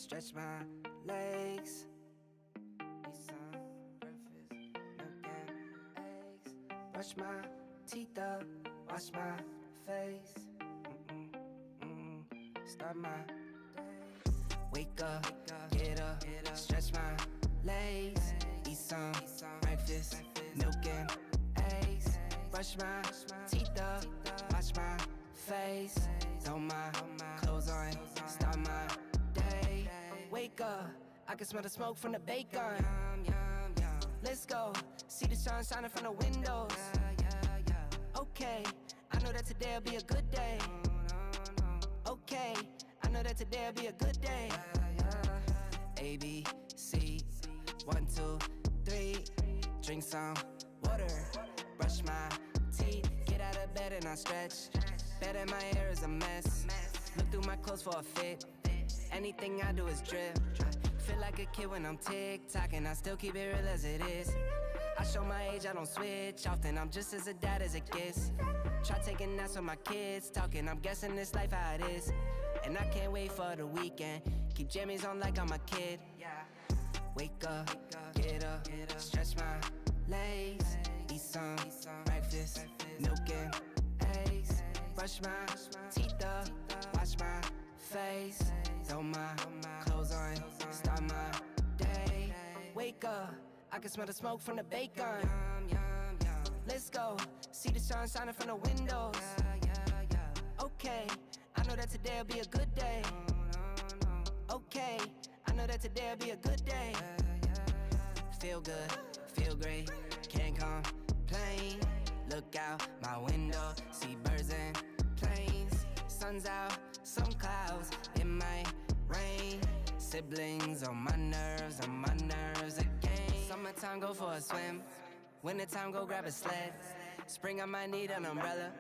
stretch my legs. Eat some breakfast, milk and eggs. Brush my teeth up, wash my face. Start my day. Wake up, get up, stretch my legs. Eat some breakfast, milk and eggs. Brush my teeth up, wash my face. Throw my clothes on, start my day. Wake up, I can smell the smoke from the bacon. Let's go, see the sun shining from the windows. Okay, I know that today'll be a good day. Okay, I know that today'll be a good day. A, B, C, 1, 2, 3. Drink some water, brush my teeth. Get out of bed and I stretch. Bed in my hair is a mess. Look through my clothes for a fit. Anything I do is drip. Feel like a kid when I'm tick-tocking. I still keep it real as it is. I show my age, I don't switch often. I'm just as a dad as it gets. Try taking naps with my kids talking. I'm guessing this life how it is. And I can't wait for the weekend. Keep jammies on like I'm a kid. Wake up, get up, stretch my legs. Eat some breakfast, milk and eggs. Brush my teeth up, wash my face. Throw my clothes on, start my day. Wake up, I can smell the smoke from the bacon. Let's go, see the sun shining from the windows. Okay, I know that today'll be a good day. Okay, I know that today'll be a good day. Feel good, feel great, can't complain. Look out my window, see birds and planes. Sun's out, some clouds, it might rain. Siblings on my nerves again. Summertime, go for a swim. Wintertime, go grab a sled. Spring, I might need an umbrella.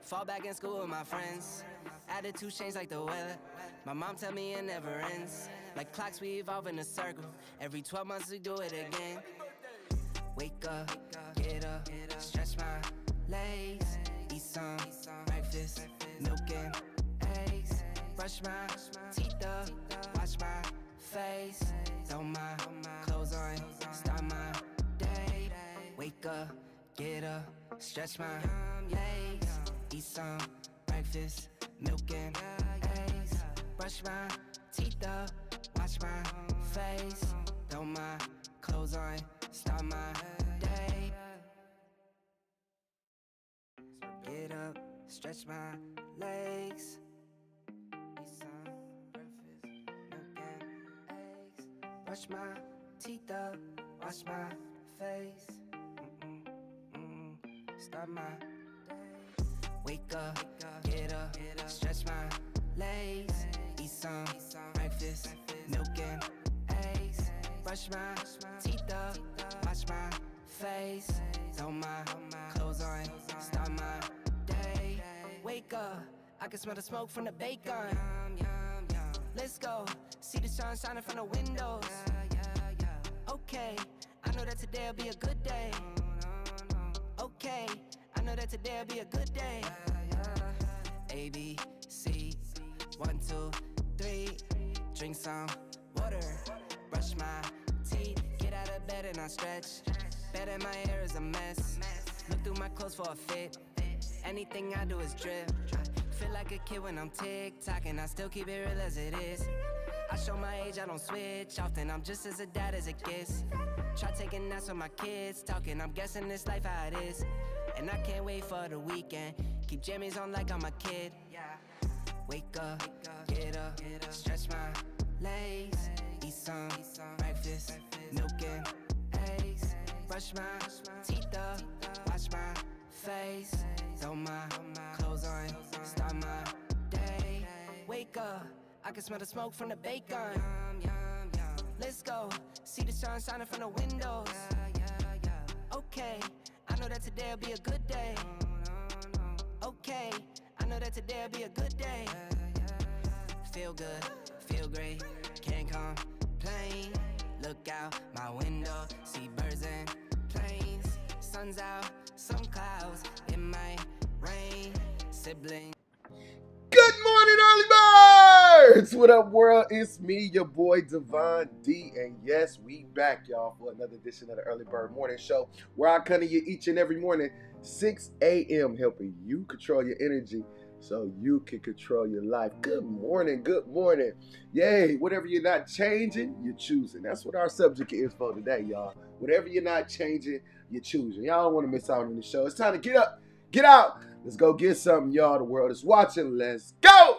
Fall back in school with my friends. Attitude change like the weather. My mom tell me it never ends. Like clocks, we evolve in a circle. Every 12 months we do it again. Wake up, get up, stretch my legs. Eat some breakfast, milk and eggs. Brush my teeth up, wash my face. Throw my clothes on, start my day. Wake up, get up, stretch my legs. Eat some breakfast, milk and eggs. Brush my teeth up, wash my face. Throw my clothes on, start my day. Get up, stretch my legs. Eat some breakfast, milk and eggs. Brush my teeth up, wash my face. Start my day. Wake up, get up, stretch my legs. Eat some breakfast, milk and eggs. Brush my teeth up, wash my face. Throw my clothes on, start my day. Wake up, I can smell the smoke from the bacon. Let's go, see the sun shining from the windows. Okay, I know that today'll be a good day. Okay, I know that today'll be a good day. A, B, C, 1, 2, 3. Drink some water, brush my teeth. Get out of bed and I stretch. Bed in my hair is a mess. Look through my clothes for a fit. Anything I do is drip. Feel like a kid when I'm tick-tocking. I still keep it real as it is. I show my age, I don't switch often. I'm just as a dad as it gets. Try taking naps with my kids talking. I'm guessing this life how it is. And I can't wait for the weekend. Keep jammies on like I'm a kid. Wake up, get up, stretch my legs. Eat some breakfast, milk and eggs. Brush my teeth up, wash my face. Throw my clothes on, start my day. Wake up, I can smell the smoke from the bacon. Let's go, see the sun shining from the windows. Okay, I know that today'll be a good day. Okay, I know that today'll be a good day. Feel good, feel great, can't complain. Look out my window, see birds and planes. Sun's out, some clouds, it might rain. Siblings. Good morning, early birds? What up, world? It's me, your boy Devon D, and yes, we back, y'all, for another edition of the Early Bird Morning Show, where I come to you each and every morning, 6 a.m., helping you control your energy so you can control your life. Good morning, good morning. Yay, whatever you're not changing, you're choosing. That's what our subject is for today, y'all. Whatever you're not changing, you're choosing. Y'all don't want to miss out on the show. It's time to get up, get out. Let's go get something, y'all. The world is watching. Let's go.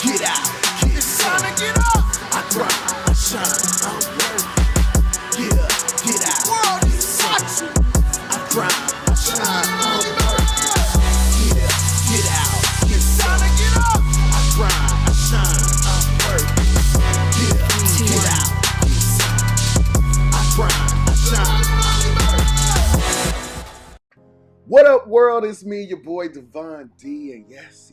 Get out, it's time to get up. I grind, I shine, I work. Get out. World is watching. I grind, I shine, I work. Get out. It's time to get up. I grind, I shine, I work. Get out. I grind, I shine, I work. What up, world? It's me, your boy Devon D, and yes,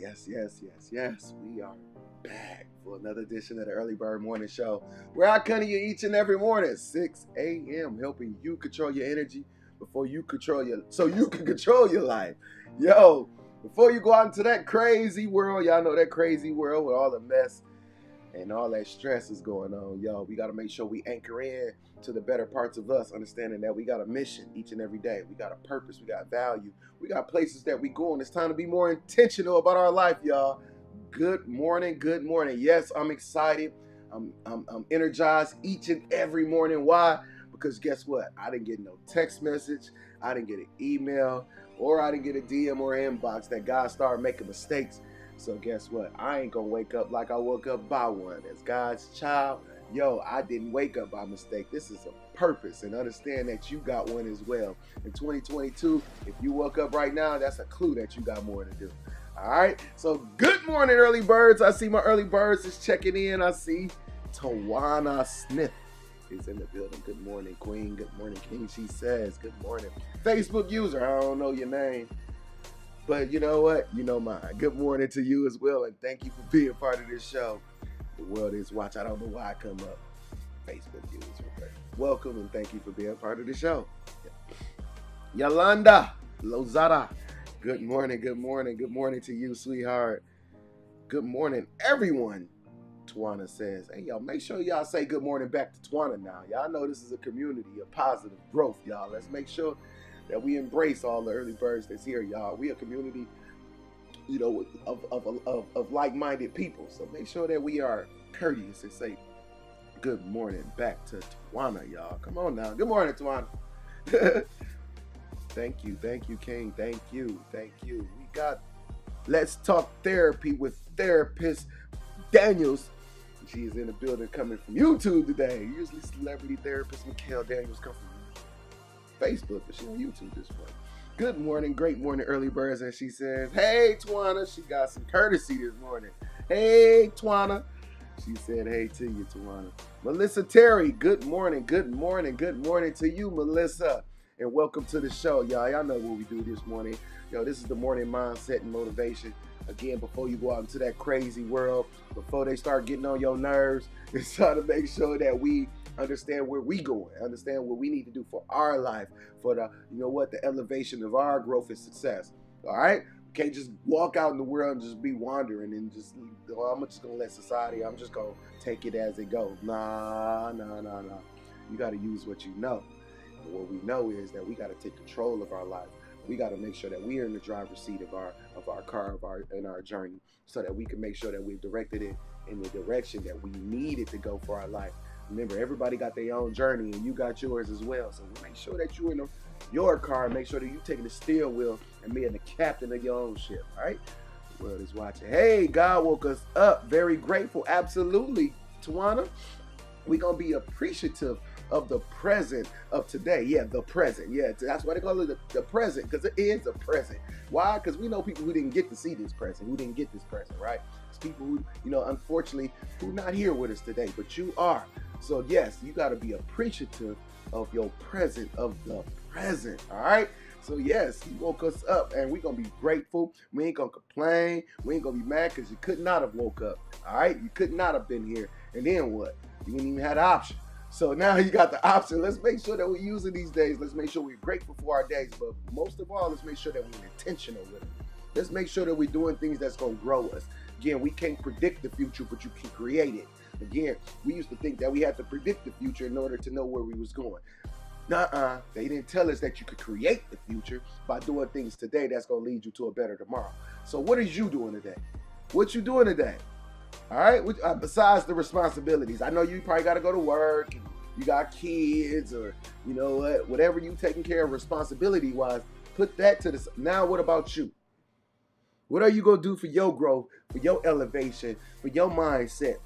we are back for another edition of the Early Bird Morning Show, where I come to you each and every morning, 6 a.m., helping you control your energy before you control so you can control your life. Yo, before you go out into that crazy world, y'all know that crazy world with all the mess and all that stress is going on, yo, we got to make sure we anchor in to the better parts of us, understanding that we got a mission each and every day. We got a purpose. We got value. We got places that we go, and it's time to be more intentional about our life, y'all. Good morning. Good morning. Yes, I'm excited. I'm energized each and every morning. Why? Because guess what? I didn't get no text message. I didn't get an email, or I didn't get a DM or inbox that God started making mistakes. So guess what? I ain't gonna wake up like I woke up by one. As God's child, yo, I didn't wake up by mistake. This is a purpose, and understand that you got one as well. In 2022, if you woke up right now, that's a clue that you got more to do. All right, so good morning, early birds. I see my early birds is checking in. I see Tawana Smith is in the building. Good morning, Queen. Good morning, King. She says, good morning. Facebook user, I don't know your name, but you know what? You know mine. Good morning to you as well, and thank you for being part of this show. The world is watching. I don't know why I come up. Facebook user, but welcome and thank you for being part of the show. Yolanda Lozada. Good morning, good morning, good morning to you, sweetheart. Good morning, everyone. Tawana says, hey, y'all, make sure y'all say good morning back to Tawana now. Y'all know this is a community of positive growth, y'all. Let's make sure that we embrace all the early birds that's here, y'all. We a community, you know, of like-minded people. So make sure that we are courteous and say good morning back to Tawana, y'all. Come on now. Good morning, Tawana. Thank you, King. Thank you. We got Let's Talk Therapy with therapist Daniels. She is in the building coming from YouTube today. Usually celebrity therapist Mikhail Daniels come from Facebook, but she's on YouTube this morning. Good morning, great morning, early birds. And she says, hey, Tawana. She got some courtesy this morning. Hey, Tawana. She said, hey to you, Tawana. Melissa Terry, good morning to you, Melissa. And welcome to the show, y'all. Y'all know what we do this morning. Yo, this is the morning mindset and motivation. Again, before you go out into that crazy world, before they start getting on your nerves, it's time to make sure that we understand where we going, understand what we need to do for our life, for the, you know what, the elevation of our growth and success. All right? We can't just walk out in the world and just be wandering and just, oh, I'm just going to let society, I'm just going to take it as it goes. Nah. You got to use what you know. And what we know is that we got to take control of our life. We got to make sure that we are in the driver's seat of our car, in our journey, so that we can make sure that we've directed it in the direction that we need it to go for our life. Remember, everybody got their own journey, and you got yours as well. So make sure that you're in your car. Make sure that you're taking the steering wheel and being the captain of your own ship. All right? The world is watching. Hey, God woke us up. Very grateful. Absolutely, Tawana. We're going to be appreciative of the present of today. Yeah, the present. Yeah, that's why they call it the present, because it is a present. Why? Because we know people who didn't get to see this present, who didn't get this present, right? It's people who, you know, unfortunately, who not here with us today, but you are. So yes, you got to be appreciative of your present, of the present, all right? So yes, he woke us up, and we're going to be grateful. We ain't going to complain. We ain't going to be mad because you could not have woke up, all right? You could not have been here. And then what? You wouldn't even have the option. So now you got the option. Let's make sure that we're using these days. Let's make sure we're grateful for our days. But most of all, let's make sure that we're intentional with them. Let's make sure that we're doing things that's going to grow us. Again, we can't predict the future, but you can create it. Again, we used to think that we had to predict the future in order to know where we was going. Nuh-uh. They didn't tell us that you could create the future by doing things today that's going to lead you to a better tomorrow. So what is you doing today? What you doing today? All right? Besides the responsibilities. I know you probably got to go to work and you got kids or, you know what, whatever you taking care of responsibility-wise, put that to the side. Now what about you? What are you going to do for your growth, for your elevation, for your mindset?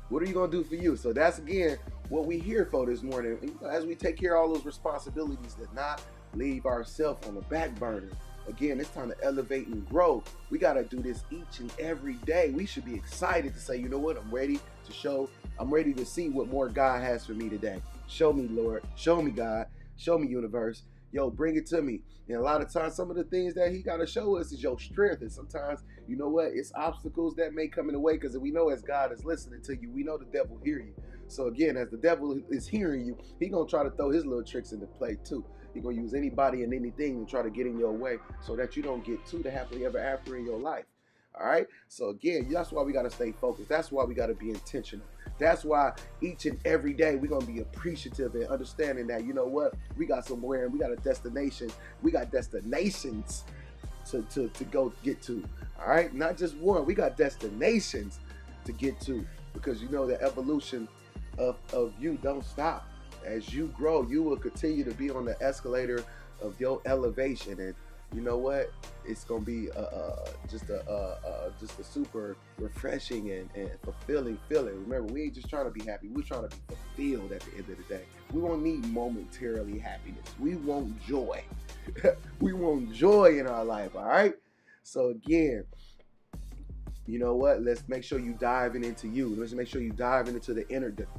What are you going to do for you? So that's, again, what we here for this morning. You know, as we take care of all those responsibilities, that not leave ourselves on the back burner. Again, it's time to elevate and grow. We got to do this each and every day. We should be excited to say, you know what, I'm ready to see what more God has for me today. Show me, Lord. Show me, God. Show me, universe. Yo, bring it to me. And a lot of times, some of the things that he got to show us is your strength. And sometimes, you know what, it's obstacles that may come in the way, because we know as God is listening to you, we know the devil hear you. So again, as the devil is hearing you, he going to try to throw his little tricks into play too. He going to use anybody and anything to try to get in your way so that you don't get to the happily ever after in your life. All right. So again, that's why we got to stay focused. That's why we got to be intentional. That's why each and every day we're going to be appreciative and understanding that, you know what, we got somewhere and we got a destination. We got destinations to go get to. All right. Not just one. We got destinations to get to, because you know the evolution of you don't stop. As you grow, you will continue to be on the escalator of your elevation. And you know what? It's gonna be just a super refreshing and fulfilling feeling. Remember, we ain't just trying to be happy. We're trying to be fulfilled at the end of the day. We won't need momentarily happiness. We want joy. We want joy in our life. All right. So again, you know what? Let's make sure you diving into you. Let's make sure you diving into the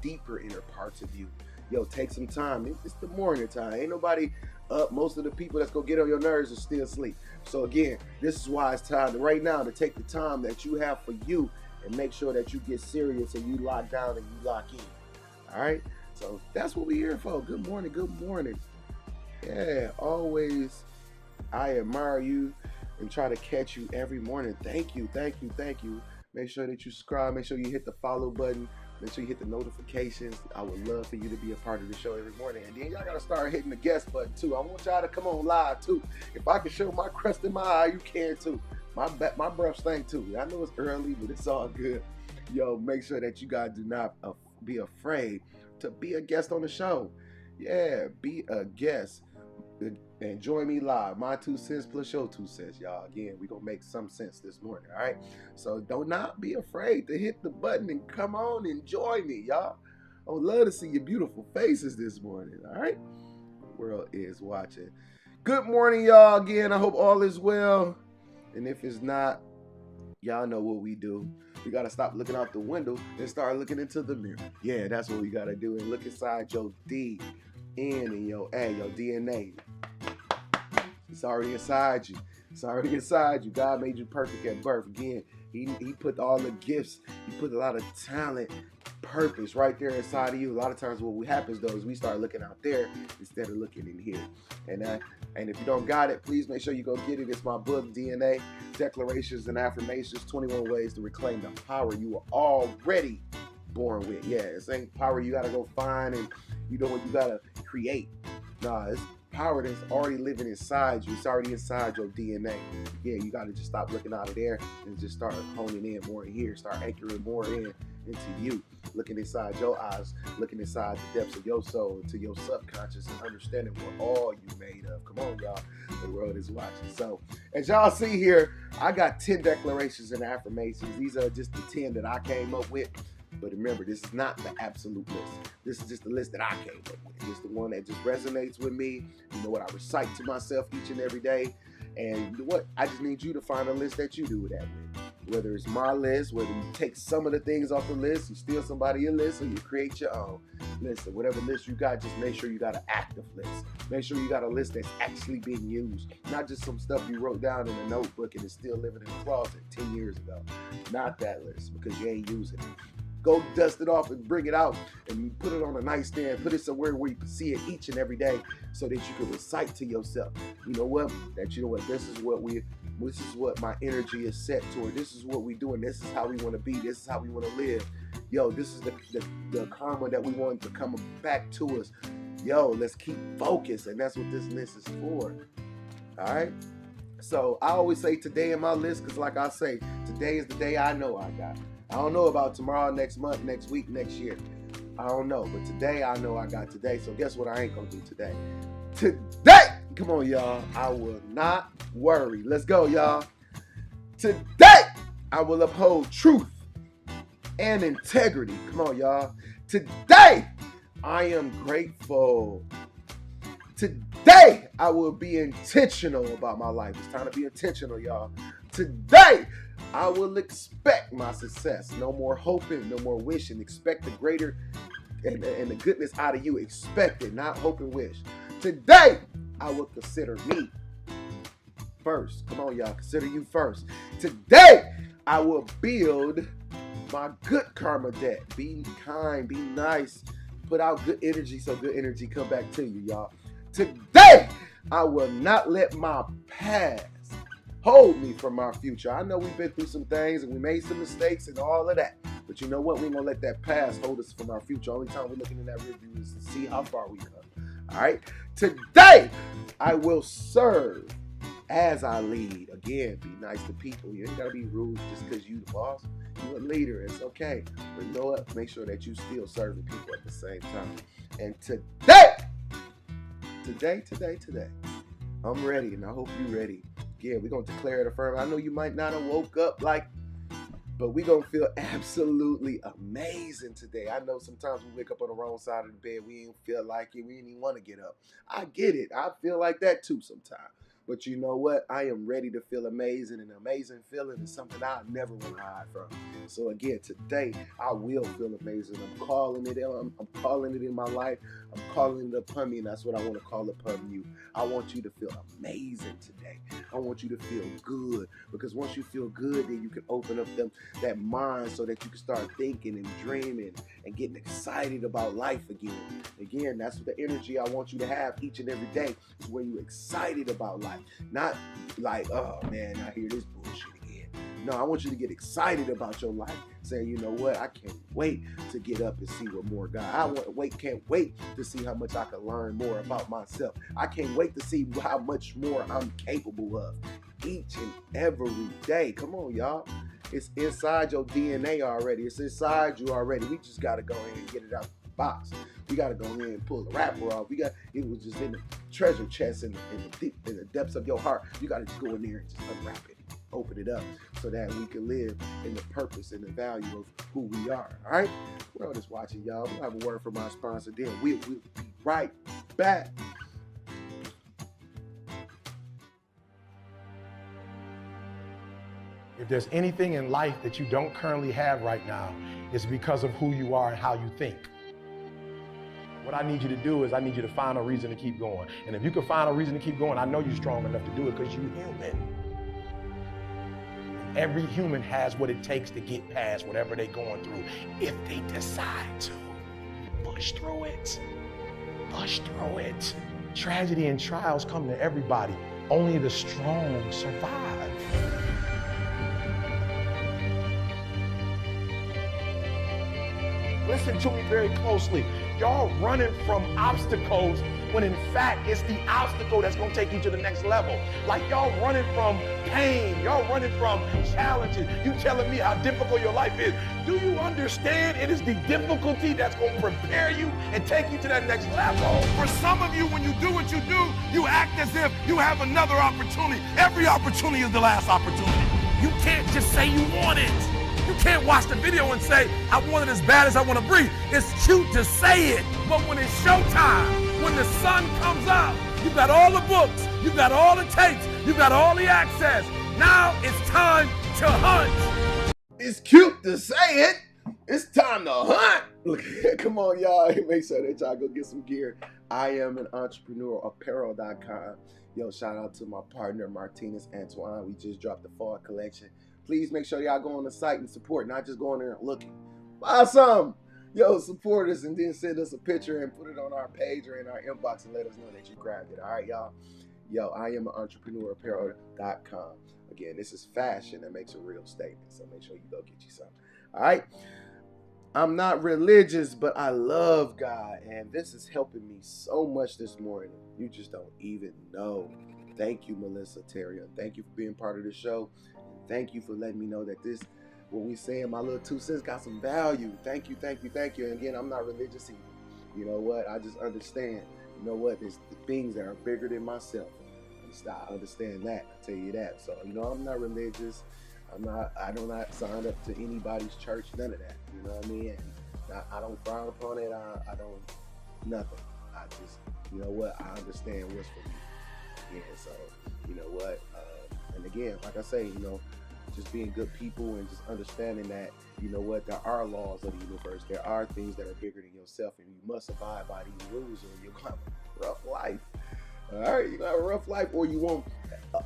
deeper inner parts of you. Yo, take some time. It's the morning time. Ain't nobody up. Most of the people that's gonna get on your nerves are still asleep. So again, this is why it's time right now to take the time that you have for you and make sure that you get serious and you lock down and you lock in. All right. So that's what we're here for. Good morning. Good morning. Yeah, always I admire you and try to catch you every morning. Thank you. Thank you. Thank you. Make sure that you subscribe. Make sure you hit the follow button. Make sure you hit the notifications. I would love for you to be a part of the show every morning. And then y'all got to start hitting the guest button too. I want y'all to come on live too. If I can show my crust in my eye, you can too. My breath stank too. I know it's early, but it's all good. Yo, make sure that you guys do not be afraid to be a guest on the show. Yeah, be a guest. And join me live. My 2 cents plus your 2 cents, y'all. Again, we're going to make some sense this morning, all right? So do not be afraid to hit the button and come on and join me, y'all. I would love to see your beautiful faces this morning, all right? The world is watching. Good morning, y'all. Again, I hope all is well. And if it's not, y'all know what we do. We got to stop looking out the window and start looking into the mirror. Yeah, that's what we got to do. And look inside your DNA and your DNA. It's already inside you. It's already inside you. God made you perfect at birth. Again, he put all the gifts. He put a lot of talent, purpose right there inside of you. A lot of times what happens, though, is we start looking out there instead of looking in here. And if you don't got it, please make sure you go get it. It's my book, DNA, Declarations and Affirmations, 21 Ways to Reclaim the Power You Were Already Born With. Yeah, it's ain't power you got to go find and you know what you got to create. Nah, it's power that's already living inside you. It's already inside your DNA. Yeah, you got to just stop looking out of there and just start honing in more in here. Start anchoring more into you. Looking inside your eyes, looking inside the depths of your soul, into your subconscious, and understanding what all you made of. Come on, y'all. The world is watching. So, as y'all see here, I got 10 declarations and affirmations. These are just the 10 that I came up with. But remember, this is not the absolute list. This is just the list that I came up with. It's the one that just resonates with me. You know what I recite to myself each and every day. And you know what? I just need you to find a list that you do that with. Whether it's my list, whether you take some of the things off the list, you steal somebody else's list, or you create your own. Listen, whatever list you got, just make sure you got an active list. Make sure you got a list that's actually being used. Not just some stuff you wrote down in a notebook and is still living in the closet 10 years ago. Not that list, because you ain't using it. Go dust it off and bring it out and put it on a nightstand. Put it somewhere where you can see it each and every day so that you can recite to yourself. You know what? This is what my energy is set toward. This is what we do, and this is how we want to be. This is how we want to live. Yo, this is the karma that we want to come back to us. Yo, let's keep focused, and that's what this list is for. All right? So I always say today in my list, because like I say, today is the day I know I got. I don't know about tomorrow, next month, next week, next year. I don't know. But today I know I got today. So guess what I ain't going to do today? Today! Come on, y'all. I will not worry. Let's go, y'all. Today, I will uphold truth and integrity. Come on, y'all. Today, I am grateful. Today, I will be intentional about my life. It's time to be intentional, y'all. Today, I will expect my success. No more hoping, no more wishing. Expect the greater and the goodness out of you. Expect it, not hope and wish. Today, I will consider me first. Come on, y'all. Consider you first. Today, I will build my good karma debt. Be kind, be nice. Put out good energy so good energy come back to you, y'all. Today, I will not let my past hold me from my future. I know we've been through some things and we made some mistakes and all of that. But you know what? We ain't gonna let that past hold us from our future. Only time we're looking in that review is to see how far we come. All right? Today, I will serve as I lead. Again, be nice to people. You ain't gotta be rude just because you the boss. You're a leader. It's okay. But you know what? Make sure that you still serving people at the same time. And today, I'm ready, and I hope you're ready. Again, we're going to declare it affirm. I know you might not have woke up but we're going to feel absolutely amazing today. I know sometimes we wake up on the wrong side of the bed. We ain't feel like it. We didn't even want to get up. I get it. I feel like that too sometimes. But you know what? I am ready to feel amazing, and an amazing feeling is something I never want to hide from. So again, today I will feel amazing. I'm calling it in. I'm calling it in my life. I'm calling it upon me, and that's what I want to call upon you. I want you to feel amazing today. I want you to feel good, because once you feel good, then you can open up that mind so that you can start thinking and dreaming and getting excited about life again. Again, that's the energy I want you to have each and every day, is when you're excited about life. Not like, oh man, I hear this bullshit again. No, I want you to get excited about your life. Saying, you know what, I can't wait to get up and see what more God. Can't wait to see how much I can learn more about myself. I can't wait to see how much more I'm capable of each and every day. Come on, y'all. It's inside your DNA already. It's inside you already. We just got to go in and get it out the box. We got to go in and pull the wrapper off. It was just in the treasure chest in the depths of your heart. You got to just go in there and just unwrap it, open it up, so that we can live in the purpose and the value of who we are. All right? World is watching, y'all. We'll have a word from our sponsor. Then we'll be right back. If there's anything in life that you don't currently have right now, it's because of who you are and how you think. What I need you to do is I need you to find a reason to keep going. And if you can find a reason to keep going, I know you're strong enough to do it because you're human. Every human has what it takes to get past whatever they're going through if they decide to. Push through it. Push through it. Tragedy and trials come to everybody. Only the strong survive. Listen to me very closely. Y'all running from obstacles when in fact it's the obstacle that's gonna take you to the next level. Like y'all running from pain, y'all running from challenges. You telling me how difficult your life is. Do you understand it is the difficulty that's gonna prepare you and take you to that next level? For some of you, when you do what you do, you act as if you have another opportunity. Every opportunity is the last opportunity. You can't just say you want it. You can't watch the video and say, I want it as bad as I want to breathe. It's cute to say it, but when it's showtime, when the sun comes out, you got all the books, you got all the tapes, you got all the access. Now it's time to hunt. It's cute to say it. It's time to hunt. Look, come on, y'all. Make sure that y'all go get some gear. I am an entrepreneur, apparel.com. Yo, shout out to my partner, Martinez Antoine. We just dropped the fall collection. Please make sure y'all go on the site and support, not just going there and looking. Buy some. Yo, support us and then send us a picture and put it on our page or in our inbox and let us know that you grabbed it. All right, y'all. Yo, I am an entrepreneurapparel.com. Again, this is fashion that makes a real statement. So make sure you go get you some. All right. I'm not religious, but I love God. And this is helping me so much this morning. You just don't even know. Thank you, Melissa Terrier. Thank you for being part of the show. And thank you for letting me know that this, what we saying, my little 2 cents got some value. Thank you, thank you, thank you. And again, I'm not religious either. You know what? I just understand. You know what? There's things that are bigger than myself. I understand that. I tell you that. So, you know, I'm not religious. I do not sign up to anybody's church, none of that. You know what I mean? And I don't frown upon it. I don't, nothing. I just, you know what? I understand what's for me. Yeah, so, you know what? And again, like I say, you know, just being good people and just understanding that, you know what, there are laws of the universe. There are things that are bigger than yourself, and you must abide by these rules or you're going to have a rough life. All right, you're going to have a rough life, or you won't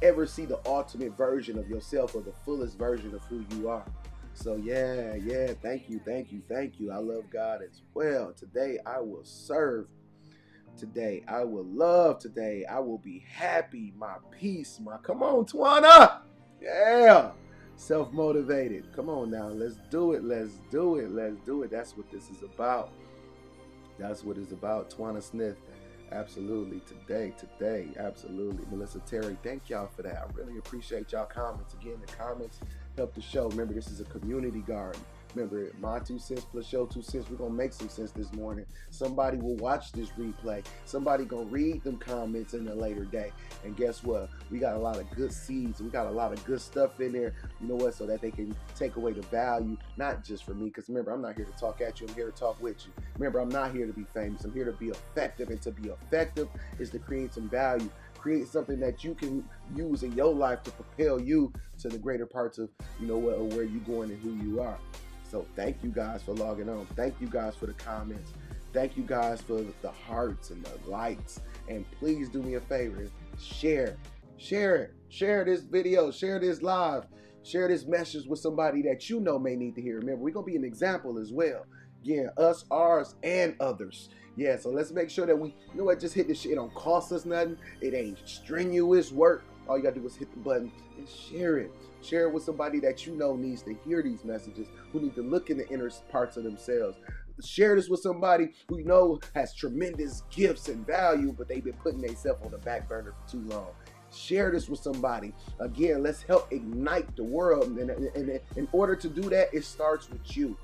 ever see the ultimate version of yourself or the fullest version of who you are. So yeah, thank you. I love God as well. Today I will serve. Today I will love. Today I will be happy. My peace, come on, Twana. Yeah. Self-motivated. Come on now. Let's do it. That's what this is about. That's what it's about. Twana Smith. Absolutely. Today. Absolutely. Melissa Terry, thank y'all for that. I really appreciate y'all comments. Again, the comments help the show. Remember, this is a community garden. Remember, my 2 cents plus your 2 cents. We're going to make some sense this morning. Somebody will watch this replay. Somebody going to read them comments in a later day. And guess what? We got a lot of good seeds. We got a lot of good stuff in there. You know what? So that they can take away the value, not just for me. Because remember, I'm not here to talk at you. I'm here to talk with you. Remember, I'm not here to be famous. I'm here to be effective. And to be effective is to create some value. Create something that you can use in your life to propel you to the greater parts of, you know what, or where you're going and who you are. So thank you guys for logging on. Thank you guys for the comments. Thank you guys for the hearts and the likes. And please do me a favor. Share this video. Share this live. Share this message with somebody that you know may need to hear. Remember, we're going to be an example as well. Yeah, us, ours, and others. Yeah, so let's make sure that we, you know what, just hit this shit. It don't cost us nothing. It ain't strenuous work. All you got to do is hit the button and share it. Share it with somebody that you know needs to hear these messages, who need to look in the inner parts of themselves. Share this with somebody who you know has tremendous gifts and value, but they've been putting themselves on the back burner for too long. Share this with somebody. Again, let's help ignite the world. And in order to do that, it starts with you.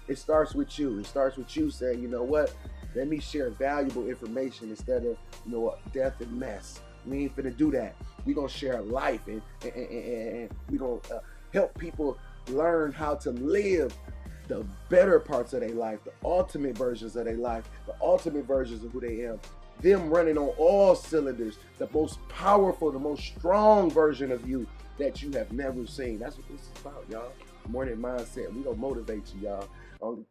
It starts with you. It starts with you saying, you know what? Let me share valuable information instead of, you know what, death and mess. We ain't finna do that. We're going to share life and we're going to help people learn how to live the better parts of their life, the ultimate versions of their life, the ultimate versions of who they are. Them running on all cylinders, the most powerful, the most strong version of you that you have never seen. That's what this is about, y'all. Morning mindset. We gonna motivate you, y'all.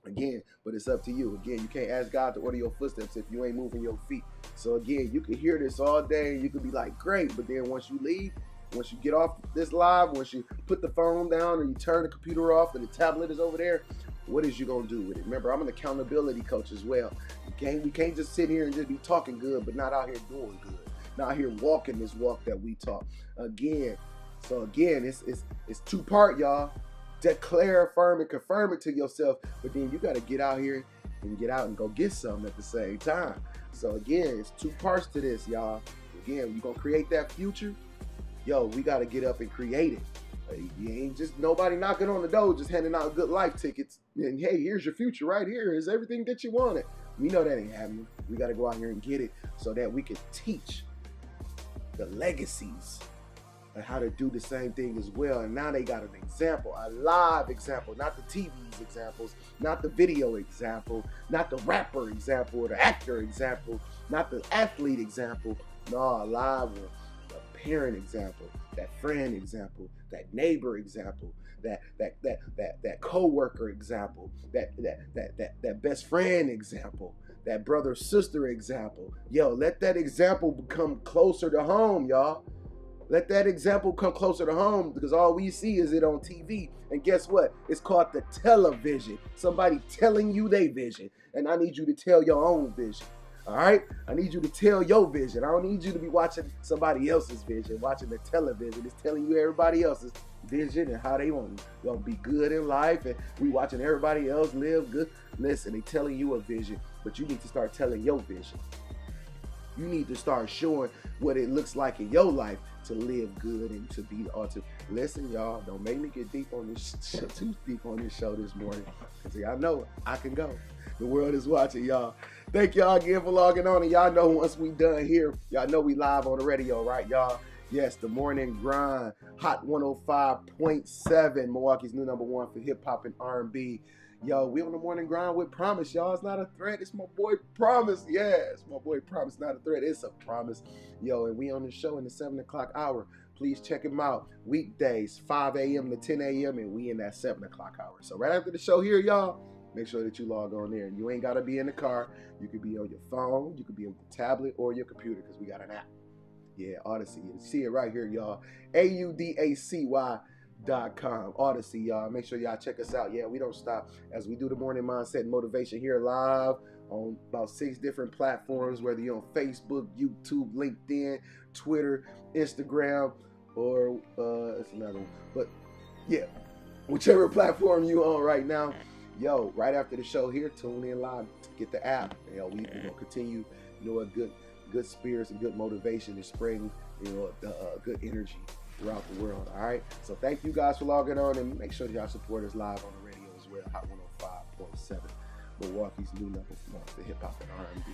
Again, but it's up to you. Again, you can't ask God to order your footsteps if you ain't moving your feet. So again, you can hear this all day and you can be like, great. But then once you leave, once you get off this live, once you put the phone down and you turn the computer off and the tablet is over there, what is you gonna do with it? Remember, I'm an accountability coach as well. We can't just sit here and just be talking good, but not out here doing good. Not out here walking this walk that we talk. Again, so again, it's 2-part, y'all. Declare, affirm, and confirm it to yourself. But then you got to get out here and get out and go get something at the same time. So again, it's 2 parts to this, y'all. Again, you're going to create that future. Yo, we got to get up and create it. You ain't just nobody knocking on the door, just handing out good life tickets. And hey, here's your future right here. Here's everything that you wanted. We know that ain't happening. We got to go out here and get it so that we can teach the legacies and how to do the same thing as well. And now they got an example, a live example, not the TV's examples, not the video example, not the rapper example or the actor example, not the athlete example. No, a live one, a parent example, that friend example, that neighbor example, that co-worker example, that best friend example, that brother sister example. Yo, let that example become closer to home, y'all. Let that example come closer to home, because all we see is it on TV. And guess what? It's called the television. Somebody telling you their vision. And I need you to tell your own vision. All right? I need you to tell your vision. I don't need you to be watching somebody else's vision, watching the television. It's telling you everybody else's vision and how they want to be good in life. And we watching everybody else live good. Listen, they telling you a vision, but you need to start telling your vision. You need to start showing what it looks like in your life to live good and to be ultimate. Listen, y'all, don't make me get deep on this too deep on this show this morning. Because y'all know I can go. The world is watching, y'all. Thank y'all again for logging on. And y'all know once we done here, y'all know we live on the radio, right, y'all? Yes, the morning grind, Hot 105.7, Milwaukee's new #1 for hip hop and R&B. Yo, we on the morning grind with Promise, y'all. It's not a threat. It's my boy Promise. Yeah, it's my boy Promise, not a threat. It's a promise. Yo, and we on the show in the 7 o'clock hour. Please check him out. Weekdays, 5 a.m. to 10 a.m. and we in that 7 o'clock hour. So right after the show here, y'all, make sure that you log on there. And you ain't got to be in the car. You could be on your phone. You could be on the tablet or your computer, because we got an app. Yeah, Odyssey. You see it right here, y'all. AUDACY.com. Odyssey, y'all. Make sure y'all check us out. Yeah, we don't stop as we do the morning mindset and motivation here live on about 6 different platforms, whether you're on Facebook, YouTube, LinkedIn, Twitter, Instagram, or it's another one. But yeah, whichever platform you on right now, yo, right after the show here, tune in live to get the app. You know, we're gonna continue, a good spirits and good motivation to spreading, good energy throughout the world. All right. So thank you guys for logging on, and make sure that y'all support us live on the radio as well. Hot 105.7, Milwaukee's new #1 for hip hop and R&B.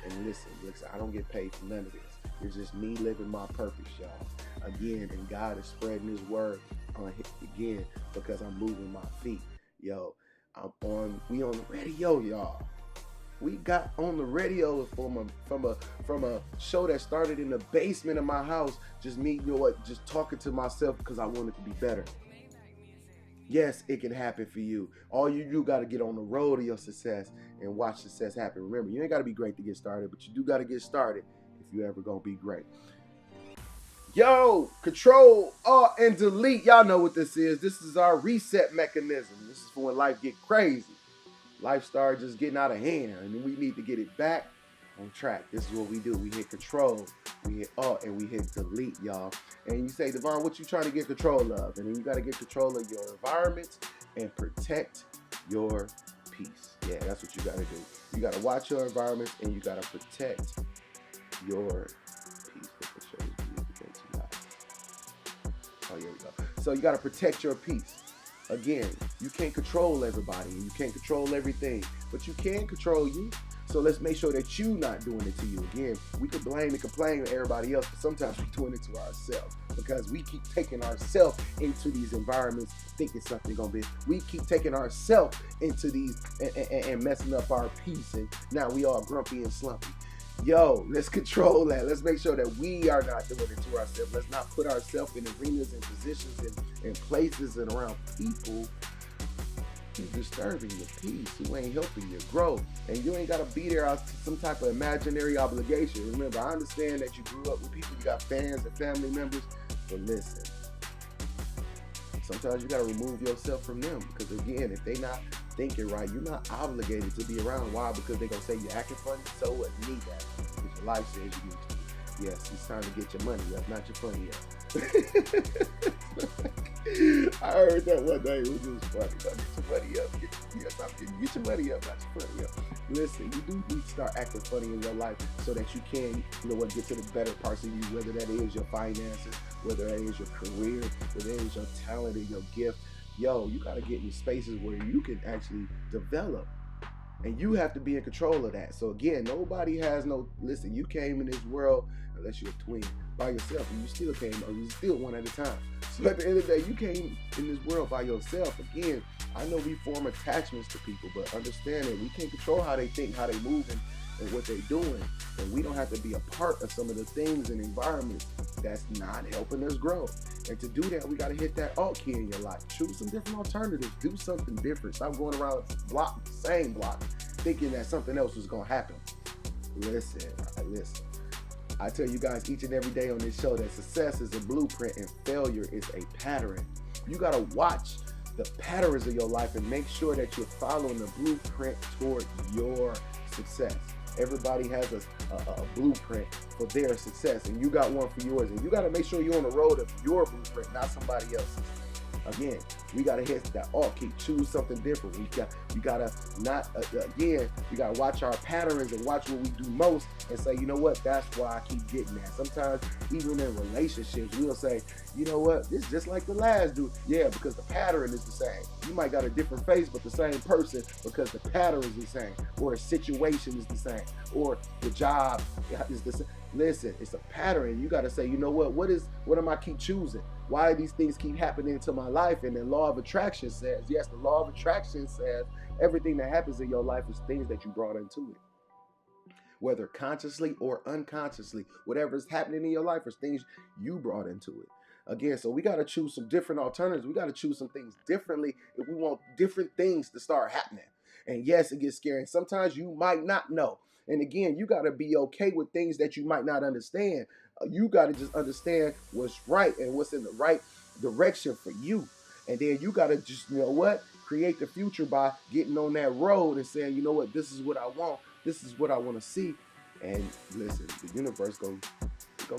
And listen, I don't get paid for none of this. It's just me living my purpose, y'all. Again, and God is spreading His word on again because I'm moving my feet. Yo, we on the radio, y'all. We got on the radio from a show that started in the basement of my house. Just me, just talking to myself because I wanted to be better. Yes, it can happen for you. All you do got to get on the road to your success and watch success happen. Remember, you ain't got to be great to get started, but you do got to get started if you ever gonna be great. Yo, Control, Alt, and Delete. Y'all know what this is. This is our reset mechanism. This is for when life get crazy. Life started just getting out of hand, and then we need to get it back on track. This is what we do. We hit Control, we hit Alt, and we hit Delete, y'all. And you say, Devon, what you trying to get control of? And then you got to get control of your environment and protect your peace. Yeah, that's what you got to do. You got to watch your environment, and you got to protect your peace. Oh, here we go. So you got to protect your peace. Again, you can't control everybody and you can't control everything, but you can control you. So let's make sure that you're not doing it to you. Again, we could blame and complain to everybody else, but sometimes we're doing it to ourselves because we keep taking ourselves into these environments thinking something gonna be. We keep taking ourselves into these and messing up our peace, and now we all grumpy and slumpy. Yo, let's control that. Let's make sure that we are not doing it to ourselves. Let's not put ourselves in arenas and positions and places and around people who's disturbing your peace, who ain't helping you grow. And you ain't got to be there out some type of imaginary obligation. Remember, I understand that you grew up with people, you got fans and family members, but listen, sometimes you got to remove yourself from them because, again, if they not thinking right, you're not obligated to be around. Why? Because they're going to say you're acting funny. So what? You need that. Because your life says you need to. Yes, it's time to get your money up, not your funny up. I heard that one day. It was just funny. Get your money up. Get your money up, not your funny up. Listen, you do need to start acting funny in your life so that you can, get to the better parts of you, whether that is your finances, whether that is your career, whether that is your talent and your gift. Yo, you got to get in spaces where you can actually develop. And you have to be in control of that. So again, nobody has listen, you came in this world, unless you're a twin, by yourself, and you still came, or you still one at a time. So at the end of the day, you came in this world by yourself. Again, I know we form attachments to people, but understand that we can't control how they think, how they move, and what they're doing. And we don't have to be a part of some of the things and environments that's not helping us grow. And to do that, we got to hit that alt key in your life. Choose some different alternatives. Do something different. Stop going around the same block, thinking that something else was going to happen. Listen. I tell you guys each and every day on this show that success is a blueprint and failure is a pattern. You got to watch the patterns of your life and make sure that you're following the blueprint toward your success. Everybody has a blueprint for their success, and you got one for yours, and you got to make sure you're on the road of your blueprint, not somebody else's. Again, we gotta hit that alt key, choose something different. We gotta not again. We gotta watch our patterns and watch what we do most, and say, you know what, that's why I keep getting that. Sometimes even in relationships, we'll say, you know what, this is just like the last dude. Yeah, because the pattern is the same. You might got a different face, but the same person because the pattern is the same, or a situation is the same, or the job is the same. Listen, it's a pattern. You got to say, you know what am I keep choosing? Why do these things keep happening into my life? And the law of attraction says, yes, the law of attraction says everything that happens in your life is things that you brought into it. Whether consciously or unconsciously, whatever is happening in your life is things you brought into it. Again, so we got to choose some different alternatives. We got to choose some things differently if we want different things to start happening. And yes, it gets scary. Sometimes you might not know. And again, you got to be okay with things that you might not understand. You got to just understand what's right and what's in the right direction for you. And then you got to just, you know what, create the future by getting on that road and saying, you know what, this is what I want. This is what I want to see. And listen, the universe gonna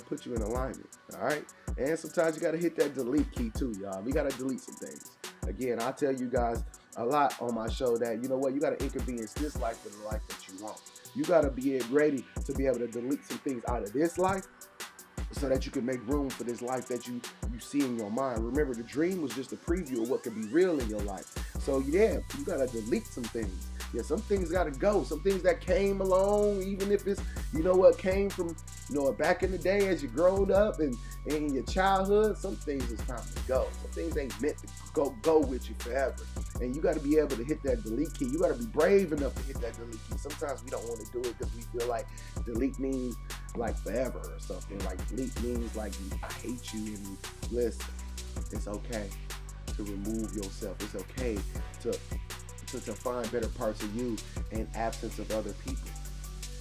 put you in alignment. All right. And sometimes you got to hit that delete key too, y'all. We got to delete some things. Again, I tell you guys a lot on my show that, you know what, you got to inconvenience this life for the life that you want. You got to be ready to be able to delete some things out of this life so that you can make room for this life that you see in your mind. Remember, the dream was just a preview of what could be real in your life. So yeah, you got to delete some things. Yeah, some things got to go. Some things that came along, even if it's, you know what, came from, you know, back in the day as you growed up and in your childhood, some things is time to go. Some things ain't meant to go with you forever. And you got to be able to hit that delete key. You got to be brave enough to hit that delete key. Sometimes we don't want to do it because we feel like delete means like forever or something. Like delete means like I hate you. And listen, it's okay to remove yourself. It's okay to find better parts of you in absence of other people.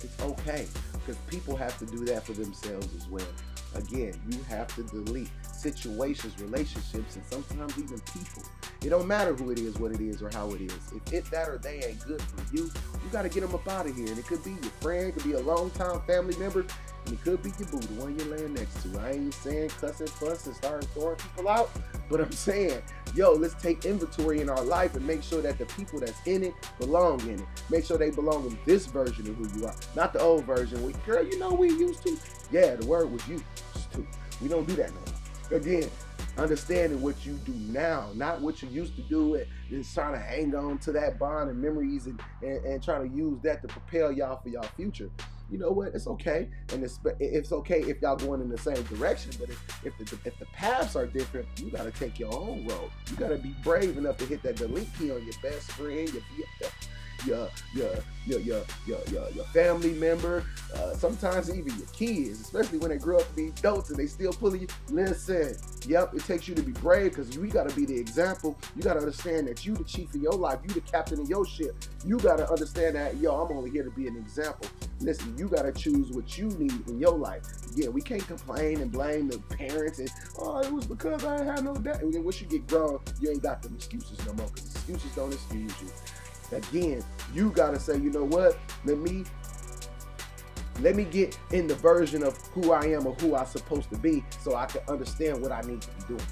It's okay, because people have to do that for themselves as well. Again, you have to delete situations, relationships, and sometimes even people. It don't matter who it is, what it is, or how it is. If it, that, or they ain't good for you, you got to get them up out of here. And it could be your friend, it could be a long-time family member, and it could be your boo, the one you're laying next to. I ain't saying cuss and fuss and start throwing people out, but I'm saying, yo, let's take inventory in our life and make sure that the people that's in it belong in it. Make sure they belong in this version of who you are, not the old version. Where, girl, you know we used to. Yeah, the word was used to. We don't do that no more. Again, understanding what you do now, not what you used to do, and just trying to hang on to that bond and memories and trying to use that to propel y'all for y'all future. You know what? It's okay, and it's okay if y'all going in the same direction. But if the paths are different, you got to take your own road. You got to be brave enough to hit that delete key on your best friend, your family member, sometimes even your kids, especially when they grow up to be adults and they still pulling you. Listen, yep, it takes you to be brave because we got to be the example. You got to understand that you the chief of your life, you the captain of your ship. You got to understand that, yo, I'm only here to be an example. Listen, you got to choose what you need in your life. Yeah, we can't complain and blame the parents and, oh, it was because I had no dad. And then once you get grown, you ain't got them excuses no more because excuses don't excuse you. Again, you gotta say, you know what? Let me get in the version of who I am or who I'm supposed to be, so I can understand what I need to be doing.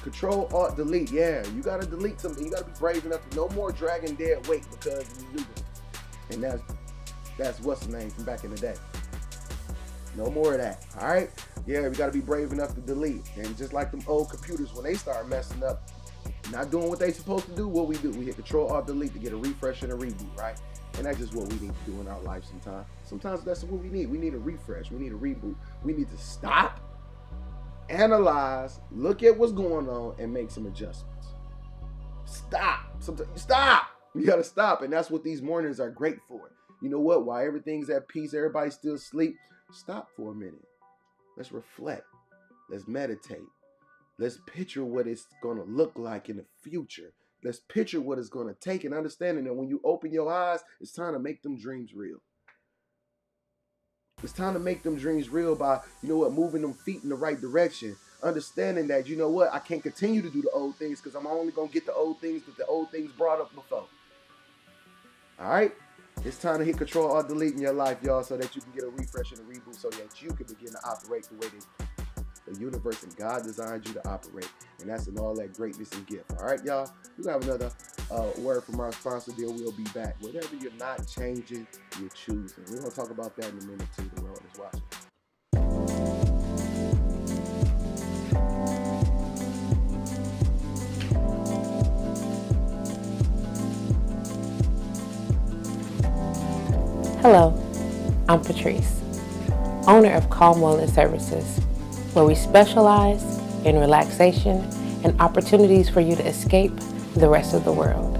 Control, Alt, Delete. Yeah, you gotta delete something. You gotta be brave enough to no more dragging dead weight because you do it. And that's what's the name from back in the day. No more of that. All right. Yeah, we gotta be brave enough to delete. And just like them old computers, when they start messing up, not doing what they supposed to do, what we do, we hit Control Alt Delete to get a refresh and a reboot, right? And that's just what we need to do in our life sometimes. Sometimes that's what we need. We need a refresh. We need a reboot. We need to stop, analyze, look at what's going on, and make some adjustments. Stop. Sometimes stop. You gotta stop, and that's what these mornings are great for. You know what? While everything's at peace, everybody's still asleep. Stop for a minute. Let's reflect. Let's meditate. Let's picture what it's going to look like in the future. Let's picture what it's going to take, and understanding that when you open your eyes, it's time to make them dreams real. It's time to make them dreams real by, moving them feet in the right direction. Understanding that, I can't continue to do the old things because I'm only going to get the old things that the old things brought up before. All right? It's time to hit Control Alt Delete in your life, y'all, so that you can get a refresh and a reboot so that you can begin to operate the way the universe and God designed you to operate. And that's in all that greatness and gift. All right, y'all? We're going to have another word from our sponsor, then we'll be back. Whatever you're not changing, you're choosing. We're going to talk about that in a minute, too. The world is watching. Hello, I'm Patrice, owner of Calm Wellness Services, where we specialize in relaxation and opportunities for you to escape the rest of the world.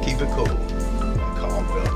Keep it cool. Calm Wellness.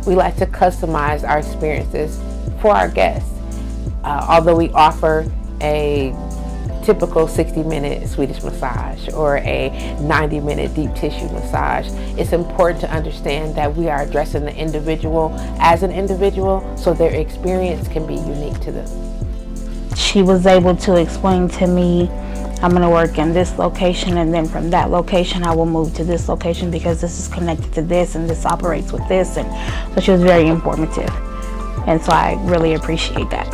We like to customize our experiences for our guests. Although we offer a typical 60-minute Swedish massage or a 90-minute deep tissue massage, it's important to understand that we are addressing the individual as an individual so their experience can be unique to them. She was able to explain to me, I'm going to work in this location, and then from that location I will move to this location because this is connected to this and this operates with this. And so she was very informative, and so I really appreciate that.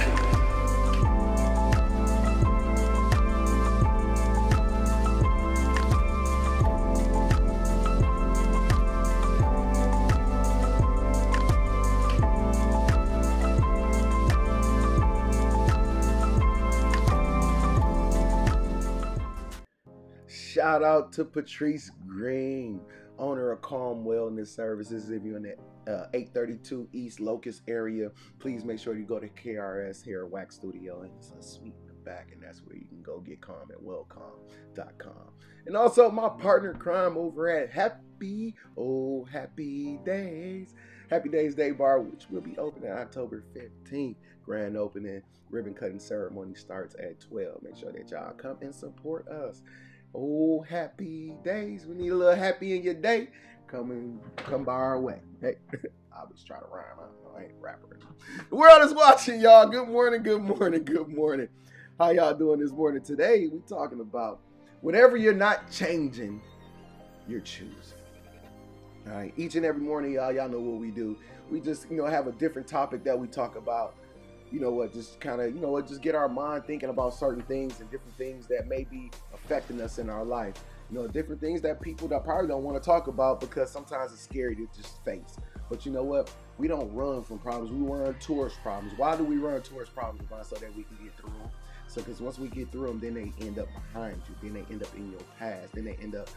Shout out to Patrice Green, owner of Calm Wellness Services. If you're in the 832 East Locust area, please make sure you go to KRS Hair Wax Studio, and it's a suite in the back, and that's where you can go get calm at wellcalm.com. And also my partner crime over at Happy Days. Happy Days Day Bar, which will be opening October 15th. Grand opening, ribbon cutting ceremony starts at 12. Make sure that y'all come and support us. Oh, happy days. We need a little happy in your day. Come by our way. Hey, I was trying to rhyme. I ain't a rapper. The world is watching, y'all. Good morning, good morning, good morning. How y'all doing this morning? Today, we talking about whatever you're not changing, you're choosing. All right. Each and every morning, y'all know what we do. We just, have a different topic that we talk about. Just kind of, just get our mind thinking about certain things and different things that may be affecting us in our life. Different things that people that probably don't want to talk about because sometimes it's scary to just face. But you know what? We don't run from problems. We run towards problems. Why do we run towards problems? So that we can get through them. So because once we get through them, then they end up behind you. Then they end up in your past. Then they end up,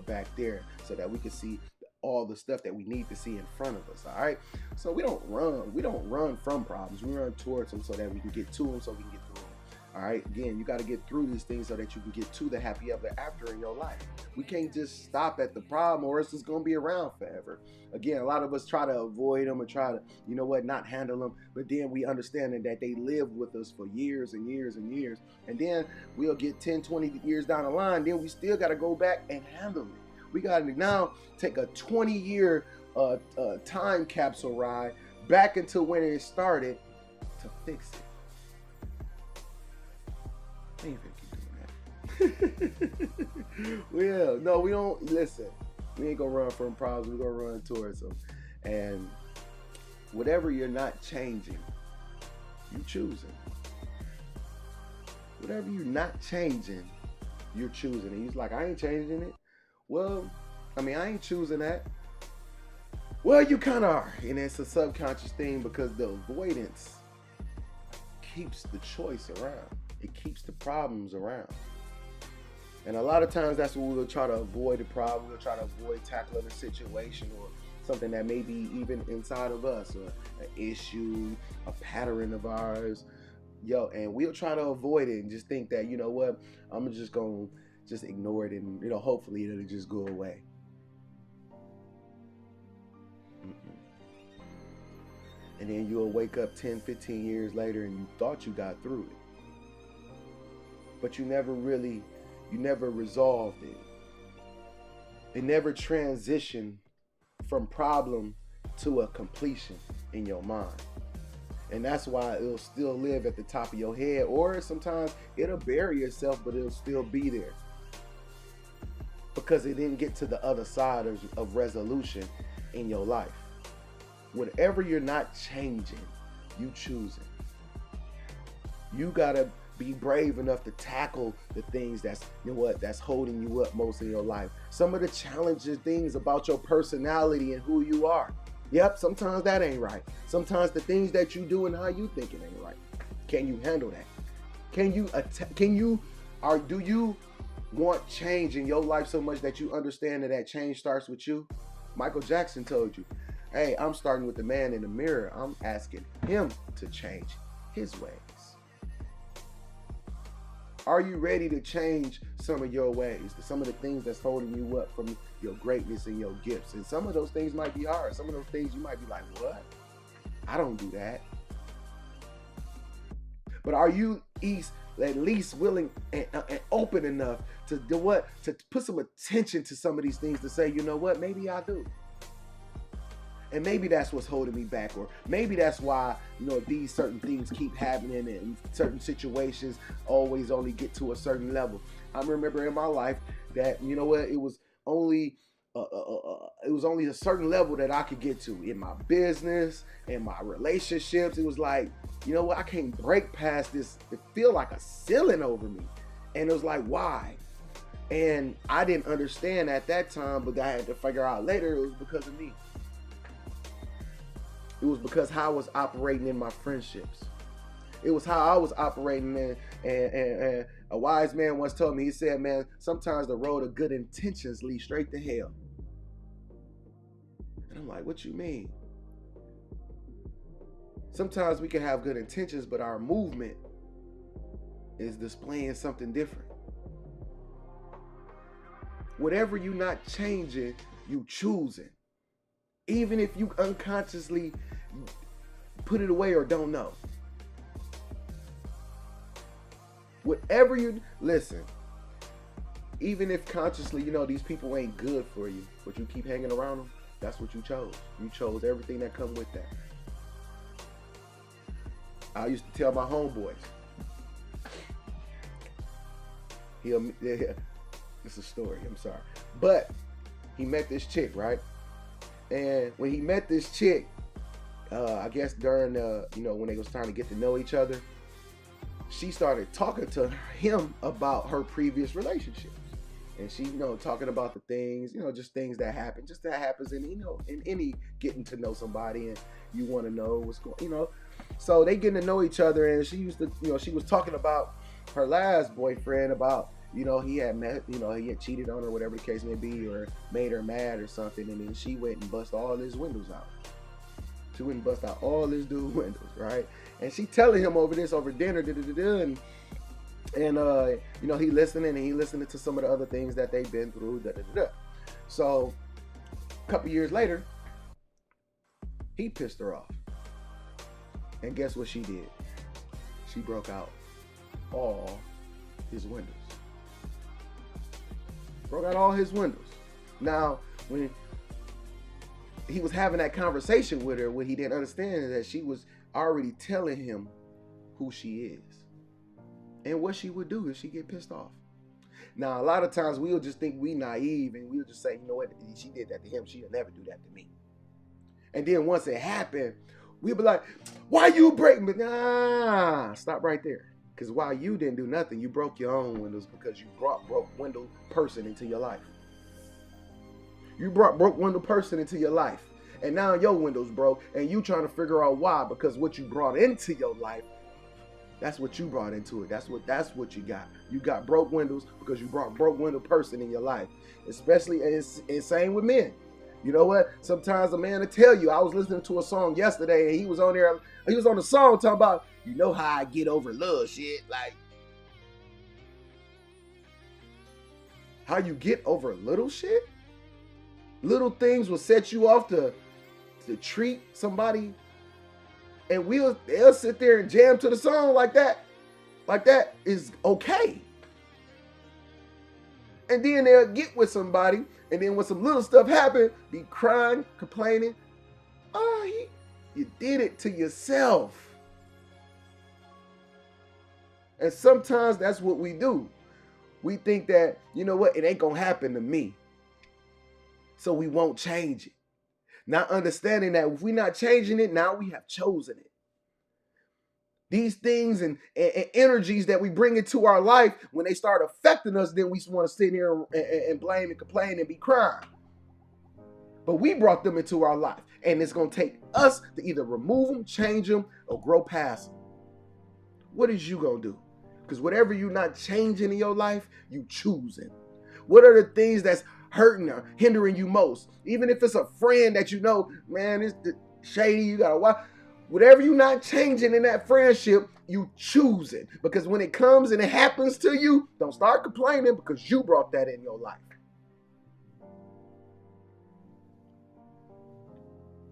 back there so that we can see all the stuff that we need to see in front of us. All right. So we don't run from problems. We run towards them so that we can get to them, so we can get through them. All right. Again, you got to get through these things so that you can get to the happy ever after in your life. We can't just stop at the problem or it's just going to be around forever. Again, a lot of us try to avoid them or try to, not handle them. But then we understand that they live with us for years and years and years. And then we'll get 10, 20 years down the line. Then we still got to go back and handle it. We got to now take a 20-year a time capsule ride back into when it started to fix it. I ain't finna keep doing that. Well, no, we don't. Listen, we ain't gonna run from problems. We're gonna run towards them. And whatever you're not changing, you choosing. Whatever you're not changing, you're choosing. And he's like, I ain't changing it. Well, I mean, I ain't choosing that. Well, you kind of are. And it's a subconscious thing because the avoidance keeps the choice around. It keeps the problems around. And a lot of times that's what we'll try to avoid the problem. We'll try to avoid tackling a situation or something that may be even inside of us, or an issue, a pattern of ours. And we'll try to avoid it and just think that, you know what, I'm just going to just ignore it and, hopefully it'll just go away. And then you'll wake up 10, 15 years later and you thought you got through it. But you never resolved it. It never transitioned from problem to a completion in your mind. And that's why it'll still live at the top of your head, or sometimes it'll bury itself, but it'll still be there. Because it didn't get to the other side of resolution in your life. Whatever you're not changing, you choosing. You gotta be brave enough to tackle the things that's holding you up most in your life. Some of the challenging things about your personality and who you are. Yep, sometimes that ain't right. Sometimes the things that you do and how you think it ain't right. Can you handle that? Do you want change in your life so much that you understand that change starts with you? Michael Jackson told you, hey, I'm starting with the man in the mirror. I'm asking him to change his ways. Are you ready to change some of your ways? Some of the things that's holding you up from your greatness and your gifts. And some of those things might be hard. Some of those things you might be like, what? I don't do that. But are you at least willing and open enough to do what? To put some attention to some of these things, to say, you know what? Maybe I do. And maybe that's what's holding me back, or maybe that's why, these certain things keep happening and certain situations always only get to a certain level. I remember in my life that, it was only a certain level that I could get to in my business and my relationships. It was like, I can't break past this. It feel like a ceiling over me. And it was like, why? And I didn't understand at that time, but I had to figure out later it was because of me. It was because how I was operating in my friendships. It was how I was operating in, and a wise man once told me, he said, man, sometimes the road of good intentions leads straight to hell. And I'm like, what you mean? Sometimes we can have good intentions, but our movement is displaying something different. Whatever you're not changing, you choosing. Even if you unconsciously put it away or don't know. Whatever listen, even if consciously, these people ain't good for you, but you keep hanging around them, that's what you chose. You chose everything that come with that. I used to tell my homeboys, it's a story, I'm sorry. But he met this chick, right? And when he met this chick, I guess during when they was trying to get to know each other, she started talking to him about her previous relationships. And she, talking about the things, just things that happen, just that happens in, in any getting to know somebody, and you want to know what's going, So they getting to know each other, and she used to, she was talking about her last boyfriend, about, he had cheated on her, whatever the case may be, or made her mad or something, and then she went and bust all his windows out. She went and bust out all his dude windows, right? And she telling him over dinner, and he listening to some of the other things that they've been through, So a couple years later, he pissed her off. And guess what she did? She broke out all his windows. Broke out all his windows. Now, when he was having that conversation with her, what he didn't understand is that she was already telling him who she is and what she would do if she get pissed off. Now, a lot of times we'll just think we naive and we'll just say, you know what, she did that to him, she'll never do that to me. And then once it happened, we'll be like, why you break me? Nah, stop right there. Because while you didn't do nothing, you broke your own windows because you brought broke window person into your life. You brought broke window person into your life. And now your window's broke and you trying to figure out why, because what you brought into your life, that's what you brought into it. That's what you got. You got broke windows because you brought broke window person in your life. Especially, and same with men. You know what? Sometimes a man will tell you, I was listening to a song yesterday and he was on there, he was on the song talking about, you know how I get over little shit. Like, how you get over little shit? Little things will set you off to treat somebody, and they'll sit there and jam to the song like that. Like that is okay. And then they'll get with somebody, and then when some little stuff happen, be crying, complaining. Oh, you did it to yourself. And sometimes that's what we do. We think that, you know what, it ain't gonna happen to me, so we won't change it. Not understanding that if we're not changing it, now we have chosen it. These things and energies that we bring into our life, when they start affecting us, then we want to sit here and blame and complain and be crying. But we brought them into our life, and it's going to take us to either remove them, change them, or grow past them. What is you going to do? Because whatever you're not changing in your life, you choosing. What are the things that's hurting or hindering you most? Even if it's a friend that you know, man, it's shady, you got to watch. Whatever you're not changing in that friendship, you choose it. Because when it comes and it happens to you, don't start complaining because you brought that in your life.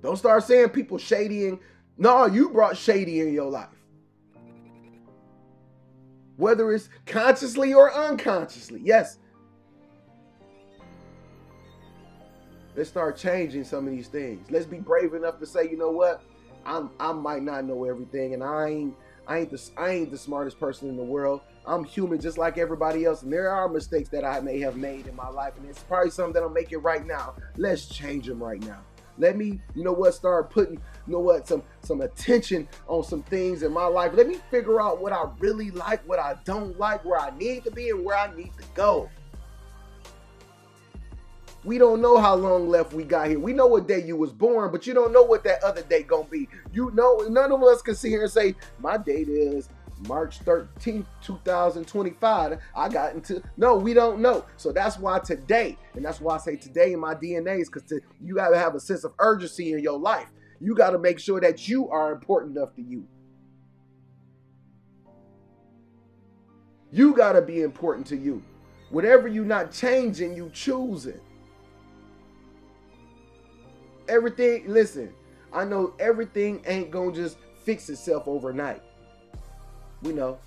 Don't start saying people shady and no, you brought shady in your life. Whether it's consciously or unconsciously. Yes. Let's start changing some of these things. Let's be brave enough to say, you know what? I might not know everything, and I ain't the smartest person in the world. I'm human just like everybody else, and there are mistakes that I may have made in my life, and it's probably something that I'm making right now. Let's change them right now. Let me, you know what, start putting, you know what, some attention on some things in my life. Let me figure out what I really like, what I don't like, where I need to be, and where I need to go. We don't know how long left we got here. We know what day you was born, but you don't know what that other day gonna be. You know, none of us can sit here and say, my date is March 13th, 2025. No, we don't know. So that's why today, and that's why I say today in my DNA is because you gotta have a sense of urgency in your life. You gotta make sure that you are important enough to you. You gotta be important to you. Whatever you're not changing, you choose it. Everything, listen, I know everything ain't gonna just fix itself overnight. We know.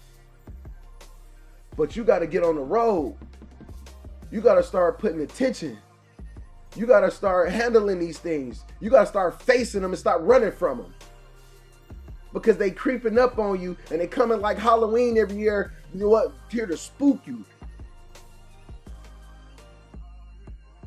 But you gotta get on the road. You gotta start putting attention. You gotta start handling these things. You gotta start facing them and stop running from them. Because they creeping up on you and they coming like Halloween every year, you know what, here to spook you.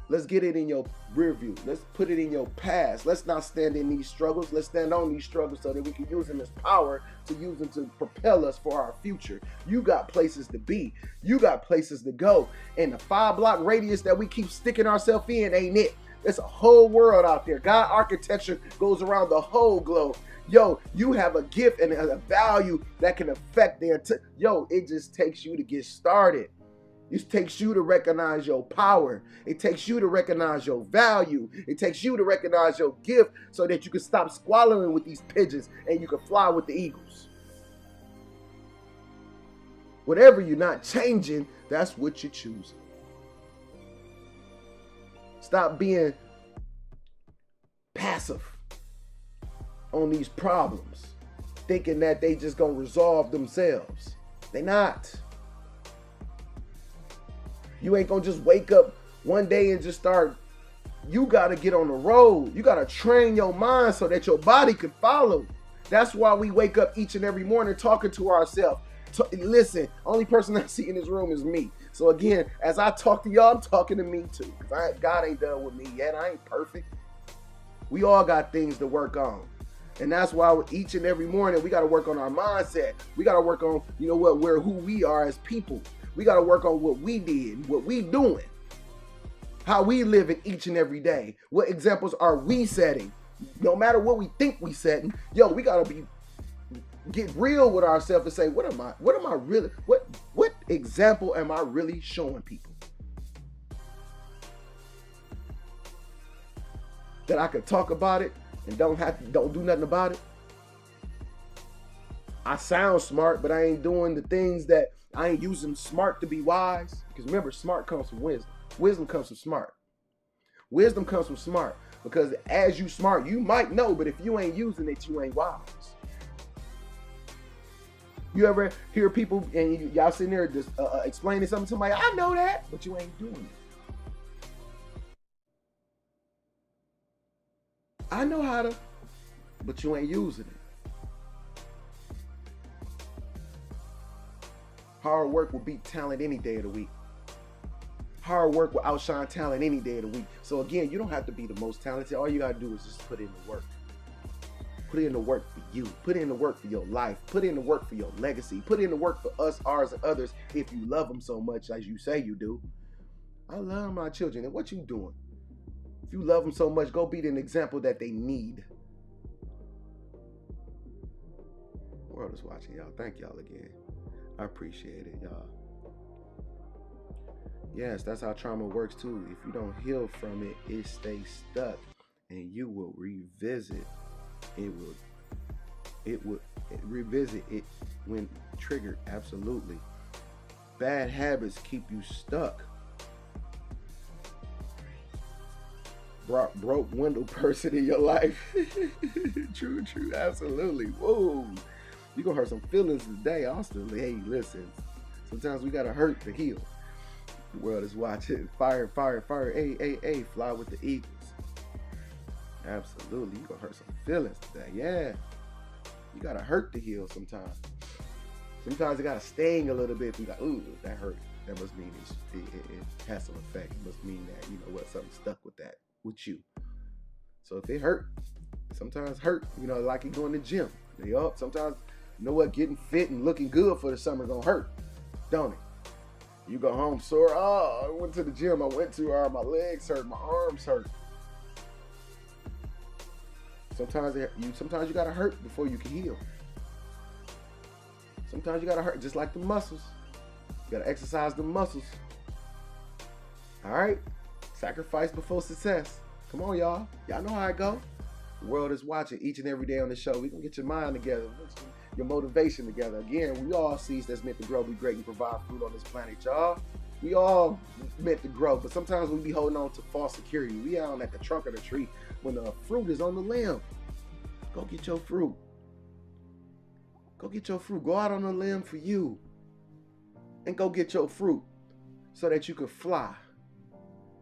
Let's get it in your rear view. Let's put it in your past. Let's not stand in these struggles. Let's stand on these struggles so that we can use them as power to use them to propel us for our future. You got places to be. You got places to go. And the 5-block radius that we keep sticking ourselves in ain't it. There's a whole world out there. God architecture goes around the whole globe. Yo, you have a gift and a value that can affect yo, it just takes you to get started. It takes you to recognize your power. It takes you to recognize your value. It takes you to recognize your gift so that you can stop squabbling with these pigeons and you can fly with the eagles. Whatever you're not changing, that's what you're choosing. Stop being passive on these problems, thinking that they just gonna resolve themselves. They not. You ain't gonna just wake up one day and just start You got to get on the road. You got to train your mind so that your body can follow. That's why we wake up each and every morning talking to ourselves. Listen, only person I see in this room is me. So again, as I talk to y'all, I'm talking to me too. Because God ain't done with me yet. I ain't perfect. We all got things to work on. And that's why each and every morning we got to work on our mindset. We got to work on, you know what, who we are as people. We got to work on what we did, what we doing, how we living each and every day. What examples are we setting? No matter what we think we setting, yo, we got to get real with ourselves and say, what am I really, what example am I really showing people? That I could talk about it and don't do nothing about it. I sound smart, but I ain't doing the things that I ain't using smart to be wise. Because remember, smart comes from wisdom. Wisdom comes from smart. Wisdom comes from smart. Because as you smart, you might know, but if you ain't using it, you ain't wise. You ever hear people and y'all sitting there just explaining something to somebody, I know that, but you ain't doing it. I know how to, but you ain't using it. Hard work will beat talent any day of the week. Hard work will outshine talent any day of the week. So again, you don't have to be the most talented. All you gotta do is just put in the work. Put in the work for you. Put in the work for your life. Put in the work for your legacy. Put in the work for us, ours, and others if you love them so much as you say you do. I love my children. And what you doing? If you love them so much, go be an example that they need. The world is watching, y'all. Thank y'all again. I appreciate it, y'all. Yes, that's how trauma works too. If you don't heal from it, it stays stuck and you will revisit. It will revisit it when triggered. Absolutely. Bad habits keep you stuck. Broke window person in your life. True, absolutely. Whoa. You gonna hurt some feelings today, Austin. Hey, listen. Sometimes we gotta hurt to heal. The world is watching. Fire. Hey, fly with the eagles. Absolutely. You gonna hurt some feelings today. Yeah. You gotta hurt to heal sometimes. Sometimes it gotta sting a little bit. You got, ooh, that hurt. That must mean it has some effect. It must mean that, you know what, something stuck with that. With you. So if it hurt, sometimes hurt, you know, like you going to the gym. Sometimes, you know what, getting fit and looking good for the summer gonna hurt, don't it? You go home sore, I went to the gym, my legs hurt, my arms hurt. Sometimes you gotta hurt before you can heal. Sometimes you gotta hurt, just like the muscles. You gotta exercise the muscles. All right? Sacrifice before success. Come on, y'all. Y'all know how it go. The world is watching each and every day on the show. We can get your mind together, your motivation together. Again, we all seeds that's meant to grow, be great, and provide fruit on this planet, y'all. We all meant to grow, but sometimes we be holding on to false security. We out at the trunk of the tree when the fruit is on the limb. Go get your fruit. Go get your fruit. Go out on the limb for you and go get your fruit so that you can fly.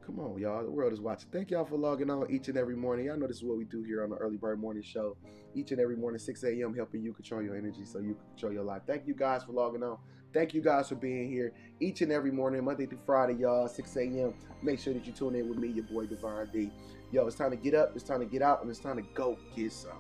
Come on, y'all. The world is watching. Thank y'all for logging on each and every morning. Y'all know this is what we do here on the Early Bird Morning Show. Each and every morning, 6 a.m., helping you control your energy so you can control your life. Thank you guys for logging on. Thank you guys for being here each and every morning, Monday through Friday, y'all, 6 a.m. Make sure that you tune in with me, your boy, Divine D. Yo, it's time to get up, it's time to get out, and it's time to go get some.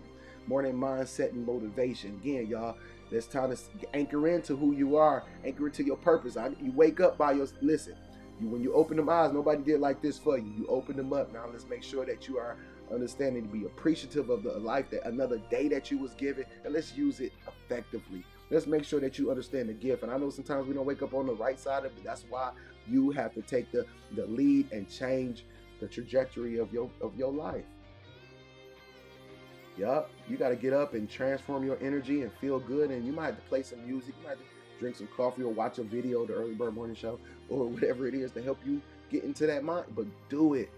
Morning mindset and motivation. Again, y'all, it's time to anchor into who you are, anchor into your purpose. You wake up by your, listen, when you open them eyes, nobody did like this for you. You open them up. Now let's make sure that you are understanding to be appreciative of the life, that another day that you was given, and let's use it effectively. Let's make sure that you understand the gift. And I know sometimes we don't wake up on the right side of it. That's why you have to take the lead and change the trajectory of your life. Yup, you got to get up and transform your energy and feel good. And you might have to play some music. You might have to drink some coffee or watch a video of the Early Bird Morning Show or whatever it is to help you get into that mind. But do it.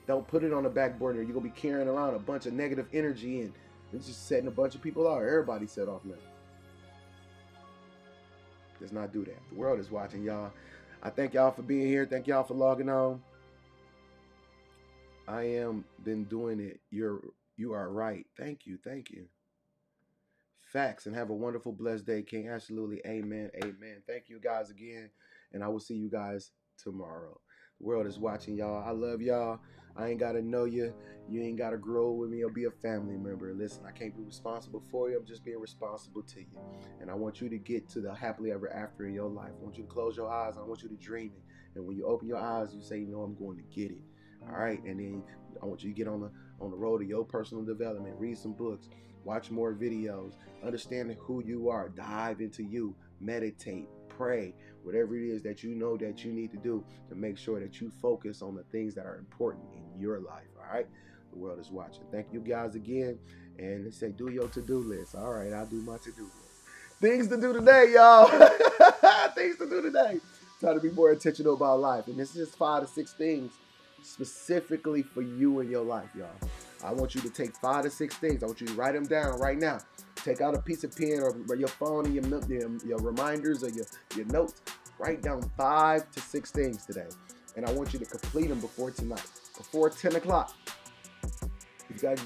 Don't put it on the back burner. You're going to be carrying around a bunch of negative energy and it's just setting a bunch of people off. Everybody set off now. Let's not do that. The world is watching, y'all. I thank y'all for being here. Thank y'all for logging on. I am been doing it. You are right. Thank you. Thank you. Facts, and have a wonderful, blessed day, King. Absolutely. Amen. Amen. Thank you guys again. And I will see you guys tomorrow. The world is watching, y'all. I love y'all. I ain't got to know you. You ain't got to grow with me or be a family member. Listen, I can't be responsible for you. I'm just being responsible to you. And I want you to get to the happily ever after in your life. I want you to close your eyes. I want you to dream it. And when you open your eyes, you say, you know, I'm going to get it. All right. And then I want you to get on the road to your personal development. Read some books. Watch more videos. Understanding who you are. Dive into you. Meditate. Pray. Whatever it is that you know that you need to do to make sure that you focus on the things that are important in your life. All right. The world is watching. Thank you guys again. And they say, do your to-do list. All right. I'll do my to-do list. Things to do today, y'all. Things to do today. Try to be more intentional about life. And this is just 5 to 6 things specifically for you in your life, y'all. I want you to take 5 to 6 things. I want you to write them down right now. Take out a piece of pen or your phone and your reminders or your notes. Write down 5 to 6 things today. And I want you to complete them before tonight, before 10 o'clock. If you got to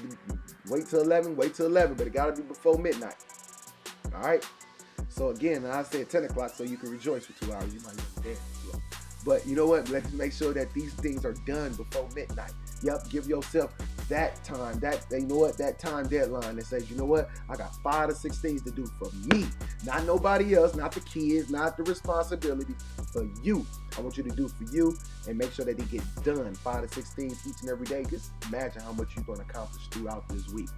wait till 11, wait till 11, but it got to be before midnight. All right? So again, I said 10 o'clock so you can rejoice for 2 hours. You might be dead. But you know what? Let's make sure that these things are done before midnight. Yep, give yourself that time, that time deadline that says, you know what? I got 5 to 6 things to do for me. Not nobody else, not the kids, not the responsibility, for you. I want you to do for you and make sure that they get done. 5 to 6 things each and every day. Just imagine how much you're going to accomplish throughout this week.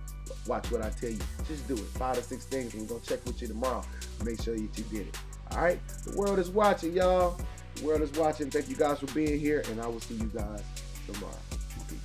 Watch what I tell you. Just do it. 5 to 6 things, and we're going to check with you tomorrow. Make sure that you did it. All right? The world is watching, y'all. The world is watching. Thank you guys for being here, and I will see you guys tomorrow. Peace.